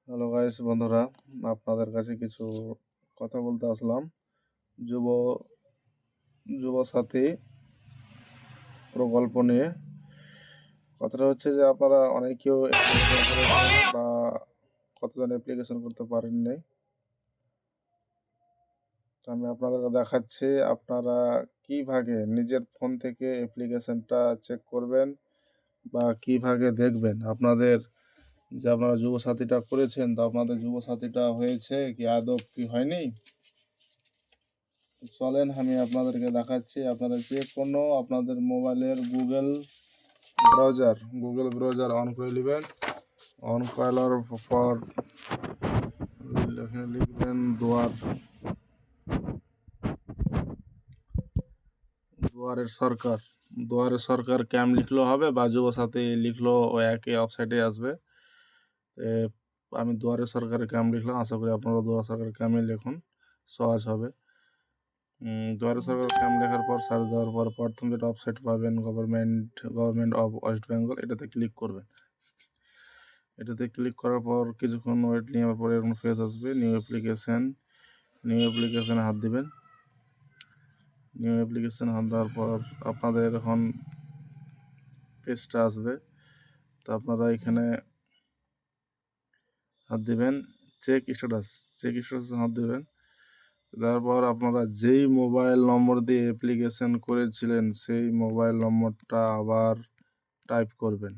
Hello guys বন্ধুরা, আপনাদের কাছে কিছু কথা বলতে আসলাম যুব যুব সাথী প্রকল্প নিয়ে। কথাটা হচ্ছে যে আপনারা অনেকেও অ্যাপ্লিকেশন করেছেন বা কতজন অ্যাপ্লিকেশন করতে পারেন নাই। তো আমি আপনাদেরকে দেখাচ্ছি আপনারা কীভাবে নিজের ফোন থেকে অ্যাপ্লিকেশনটা চেক করবেন বা কীভাবে দেখবেন আপনাদের যে আপনারা যুব সাথীটা করেছেন, তো আপনাদের যুব সাথীটা হয়েছে কি আদৌ কি হয়নি। চলেন আমি আপনাদেরকে দেখাচ্ছি। আপনারা যে কোনো আপনাদের মোবাইলের গুগল ব্রাউজার অন করে নেবেন। অন করার পর এখানে লিখবেন দুয়ারের সরকার ক্যাম্প লিখলেও হবে বা যুবসাথী লিখলেও ওই একই ওয়েবসাইটে আসবে। আমি দুয়ারের সরকারের ক্যাম্প লিখলাম, আশা করি আপনারা দুয়ারের সরকারের ক্যাম্পে লিখুন, সহজ হবে। দুয়ারে সরকার ক্যাম্প লেখার পর সার্চ দেওয়ার পর প্রথম যেটা ওয়েবসাইট পাবেন গভর্নমেন্ট অফ ওয়েস্ট বেঙ্গল, এটাতে ক্লিক করবেন। এটাতে ক্লিক করার পর কিছুক্ষণ ওয়েট নেওয়ার পরে এরকম ফেজ আসবে। নিউ অ্যাপ্লিকেশানে হাত দিবেন। নিউ অ্যাপ্লিকেশানে হাত দেওয়ার পর আপনাদের এখন পেজটা আসবে। তো আপনারা এখানে হাত দিবেন চেক স্ট্যাটাসে হাত দিবেন। তারপর আপনারা যেই মোবাইল নম্বর দিয়ে অ্যাপ্লিকেশন করেছিলেন সেই মোবাইল নম্বরটা আবার টাইপ করবেন।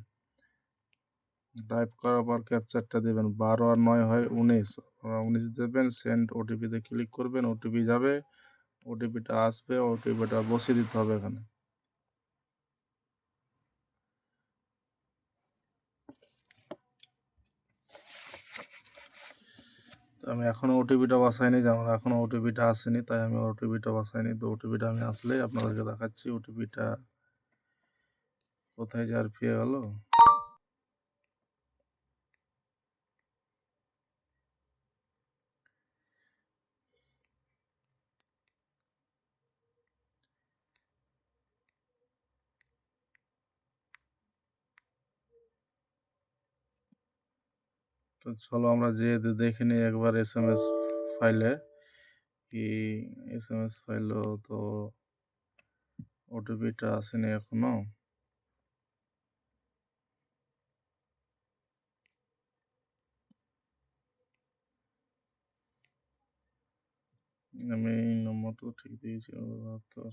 টাইপ করার পর ক্যাপচারটা দেবেন। 12 আর 9 হয় 19। আপনারা 19 দেবেন। সেন্ড ওটিপিতে ক্লিক করবেন। ওটিপি যাবে, ওটিপিটা আসবে, ওটিপিটা বসিয়ে দিতে হবে এখানে। তো আমি এখনও ওটিপিটা বসাইনি, যে আমার এখনও ওটিপিটা আসেনি, তাই আমি ওটিপিটা বসাইনি। তো ওটিপিটা আমি আসলেই আপনাদেরকে দেখাচ্ছি। ওটিপিটা কোথায় যে আর পেয়ে গেল। তো চলো আমরা যেয়ে দেখে নিই একবার এসএমএস ফাইলে। কি এসএমএস ফাইলও তো ওটিপিটা আসেনি এখনো। আমি নম্বরটা ঠিক দিয়েছি, 72।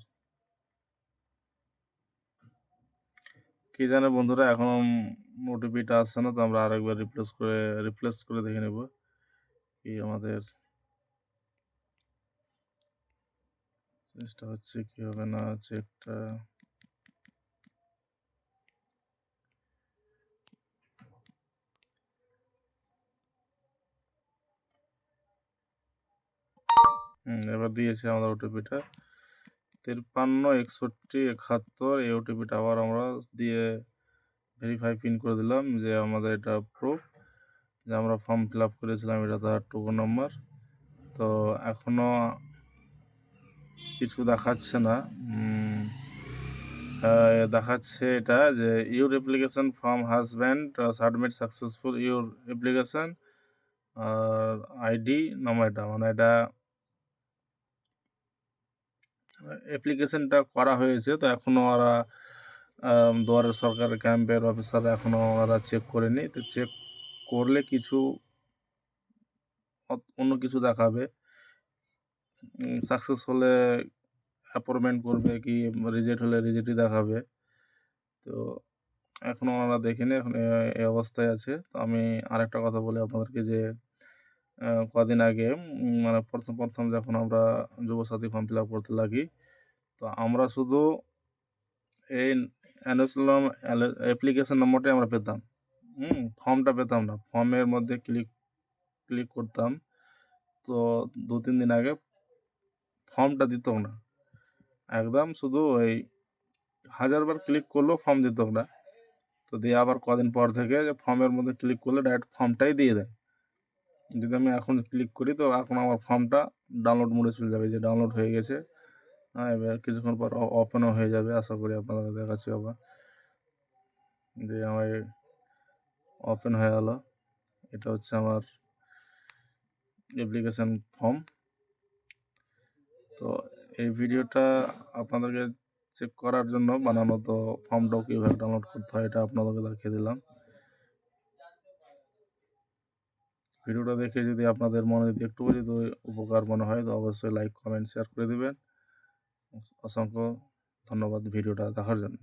কি জানে বন্ধুরা, এখন ওটিপিটা আসছে না। তো আমরা আরেকবার রিপ্লেস করে দেখে নেব কি আমাদের চেষ্টা হচ্ছে কি হবে না চেকটা। এবার দিয়েছে আমাদের ওটিপিটা 53 61 71। এই ওটিপিটা আবার আমরা দিয়ে ভেরিফাই পিন করে দিলাম যে আমাদের এটা প্রুফ যে আমরা ফর্ম ফিল আপ করেছিলাম, এটা তার টোকন নম্বর। তো এখনও কিছু দেখাচ্ছে না। দেখাচ্ছে এটা যে your application form has been submit successful your application আর আইডি নাম্বার। মানে এটা অ্যাপ্লিকেশনটা করা হয়েছে। তো এখনও ওরা দুয়ারে সরকারের ক্যাম্পের অফিসাররা এখনও ওরা চেক করেনি। তো চেক করলে কিছু অন্য কিছু দেখাবে। সাকসেস হলে অ্যাপয়েন্টমেন্ট করবে, কি রিজেক্ট হলে রিজেক্টই দেখাবে। তো এখনও ওনারা দেখেনি, এখন এই অবস্থায় আছে। তো আমি আরেকটা কথা বলি আপনাদেরকে যে কদিন আগে মানে প্রথম যখন আমরা যুবসাথী ফর্ম ফিল আপ করতে লাগি, তো আমরা শুধু এই অ্যাপ্লিকেশন নম্বরটাই আমরা পেতাম, ফর্মটা পেতাম না। ফর্মের মধ্যে ক্লিক করতাম, তো 2-3 দিন আগে ফর্মটা দিত না একদম। শুধু ওই 1000বার ক্লিক করলেও ফর্ম দিত না। তো দিয়ে আবার কদিন পর থেকে যে ফর্মের মধ্যে ক্লিক করলে ডাইরেক্ট ফর্মটাই দিয়ে দেয়। যদি আমি এখন ক্লিক করি তো এখন আমার ফর্মটা ডাউনলোড মোডে চলে যাবে, যে ডাউনলোড হয়ে গেছে। এবার কিছুক্ষণ পর ওপেনও হয়ে যাবে। আশা করি আপনাদের দেখাচ্ছি আবার যে আমার ওপেন হয়ে গেল। এটা হচ্ছে আমার অ্যাপ্লিকেশন ফর্ম। তো এই ভিডিওটা আপনাদেরকে চেক করার জন্য বানানো। তো ফর্মটাও কীভাবে ডাউনলোড করতে হয় এটা আপনাদেরকে দেখিয়ে দিলাম। ভিডিওটা দেখে যদি আপনাদের মনে যদি একটুও যদি উপকার মনে হয় তো অবশ্যই লাইক, কমেন্ট, শেয়ার করে দিবেন। অসংখ্য ধন্যবাদ ভিডিওটা দেখার জন্য।